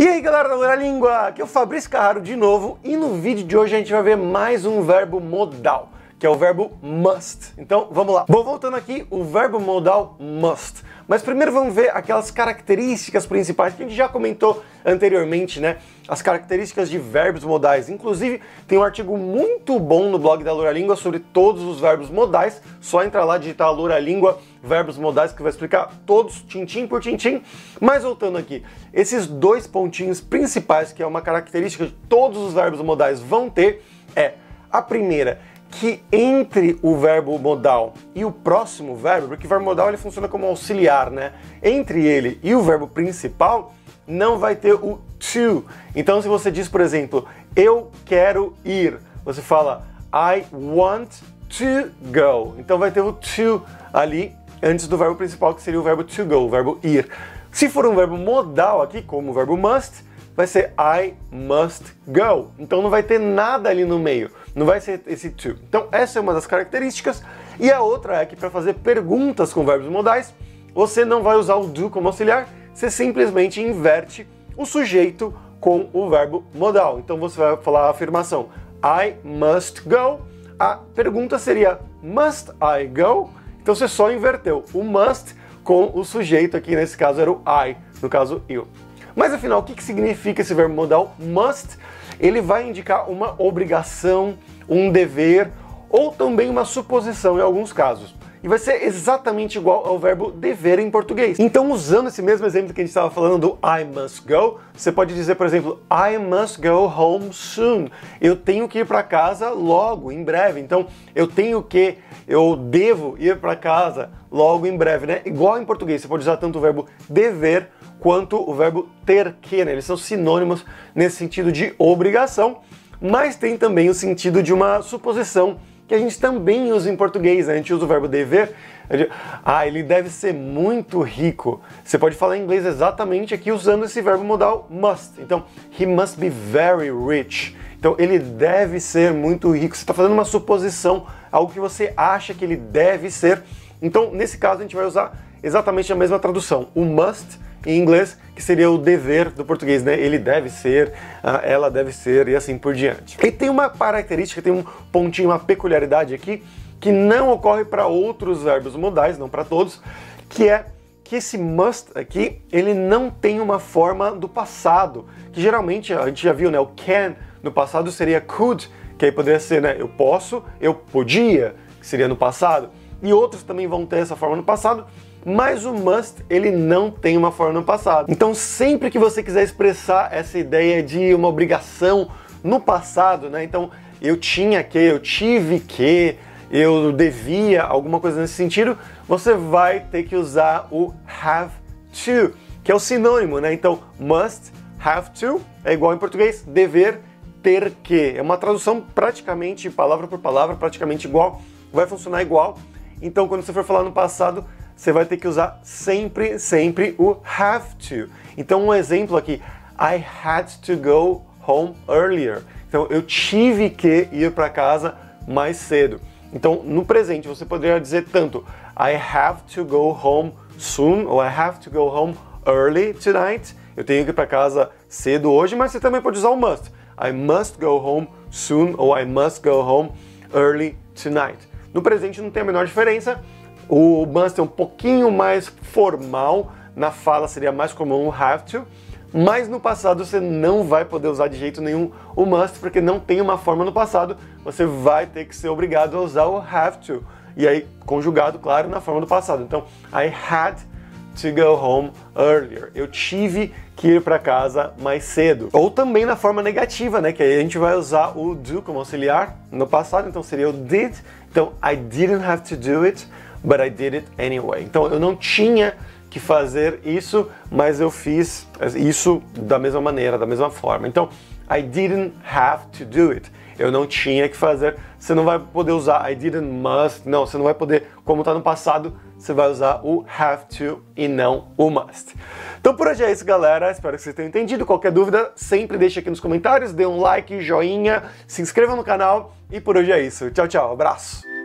E aí galera da Lura-Língua, aqui é o Fabrício Carraro de novo e no vídeo de hoje a gente vai ver mais um verbo modal, que é o verbo must. Então vamos lá. Bom, voltando aqui, o verbo modal must. Mas primeiro vamos ver aquelas características principais que a gente já comentou anteriormente, né? As características de verbos modais. Inclusive, tem um artigo muito bom no blog da Lura-Língua sobre todos os verbos modais. Só entrar lá, digitar Lura-Língua, verbos modais, que vai explicar todos, tintim por tintim. Mas voltando aqui, esses dois pontinhos principais, que é uma característica de todos os verbos modais vão ter, é a primeira, que entre o verbo modal e o próximo verbo, porque o verbo modal ele funciona como auxiliar, né? Entre ele e o verbo principal, não vai ter o to. Então se você diz, por exemplo, eu quero ir, você fala I want to go. Então vai ter o to ali antes do verbo principal, que seria o verbo to go, o verbo ir. Se for um verbo modal aqui, como o verbo must, vai ser I must go. Então não vai ter nada ali no meio, não vai ser esse to. Então essa é uma das características. E a outra é que para fazer perguntas com verbos modais, você não vai usar o do como auxiliar, você simplesmente inverte o sujeito com o verbo modal. Então você vai falar a afirmação I must go. A pergunta seria must I go? Então você só inverteu o must com o sujeito aqui, nesse caso era o I, no caso eu. Mas afinal, o que significa esse verbo modal must? Ele vai indicar uma obrigação, um dever ou também uma suposição em alguns casos. E vai ser exatamente igual ao verbo dever em português. Então, usando esse mesmo exemplo que a gente estava falando do I must go, você pode dizer, por exemplo, I must go home soon. Eu tenho que ir para casa logo, em breve. Então, eu devo ir para casa logo em breve, né? Igual em português, você pode usar tanto o verbo dever quanto o verbo ter que, né? Eles são sinônimos nesse sentido de obrigação, mas tem também o sentido de uma suposição que a gente também usa em português, né? A gente usa o verbo dever, ele deve ser muito rico. Você pode falar em inglês exatamente aqui usando esse verbo modal must. Então, he must be very rich. Então, ele deve ser muito rico. Você está fazendo uma suposição, algo que você acha que ele deve ser. Então, nesse caso, a gente vai usar exatamente a mesma tradução. O must em inglês, que seria o dever do português, né? Ele deve ser, ela deve ser e assim por diante. E tem uma característica, tem um pontinho, uma peculiaridade aqui, que não ocorre para outros verbos modais, não para todos, que é que esse must aqui, ele não tem uma forma do passado, que geralmente a gente já viu, né? O can no passado seria could, que aí poderia ser, né? Eu posso, eu podia, que seria no passado, e outros também vão ter essa forma no passado, mas o must, ele não tem uma forma no passado. Então sempre que você quiser expressar essa ideia de uma obrigação no passado, né? Então eu tinha que, eu tive que, eu devia, alguma coisa nesse sentido, você vai ter que usar o have to, que é o sinônimo, né? Então must, have to, é igual em português, dever, ter que. É uma tradução praticamente, palavra por palavra, praticamente igual, vai funcionar igual. Então quando você for falar no passado, você vai ter que usar sempre o have to. Então um exemplo aqui, I had to go home earlier. Então eu tive que ir para casa mais cedo. Então no presente você poderia dizer tanto I have to go home soon ou I have to go home early tonight. Eu tenho que ir para casa cedo hoje, mas você também pode usar o must. I must go home soon ou I must go home early tonight. No presente não tem a menor diferença. O must é um pouquinho mais formal, na fala seria mais comum o have to, mas no passado você não vai poder usar de jeito nenhum o must, porque não tem uma forma no passado, você vai ter que ser obrigado a usar o have to, e aí conjugado, claro, na forma do passado. Então, I had to go home earlier. Eu tive que ir para casa mais cedo. Ou também na forma negativa, né? Que aí a gente vai usar o do como auxiliar no passado, então seria o did. Então, I didn't have to do it, but I did it anyway. Então eu não tinha que fazer isso, mas eu fiz isso da mesma maneira, da mesma forma. Então, I didn't have to do it. Eu não tinha que fazer. Você não vai poder usar I didn't must. Não, você não vai poder, como está no passado, você vai usar o have to e não o must. Então por hoje é isso, galera. Espero que vocês tenham entendido. Qualquer dúvida, sempre deixe aqui nos comentários, dê um like, joinha, se inscreva no canal. E por hoje é isso. Tchau, tchau. Abraço.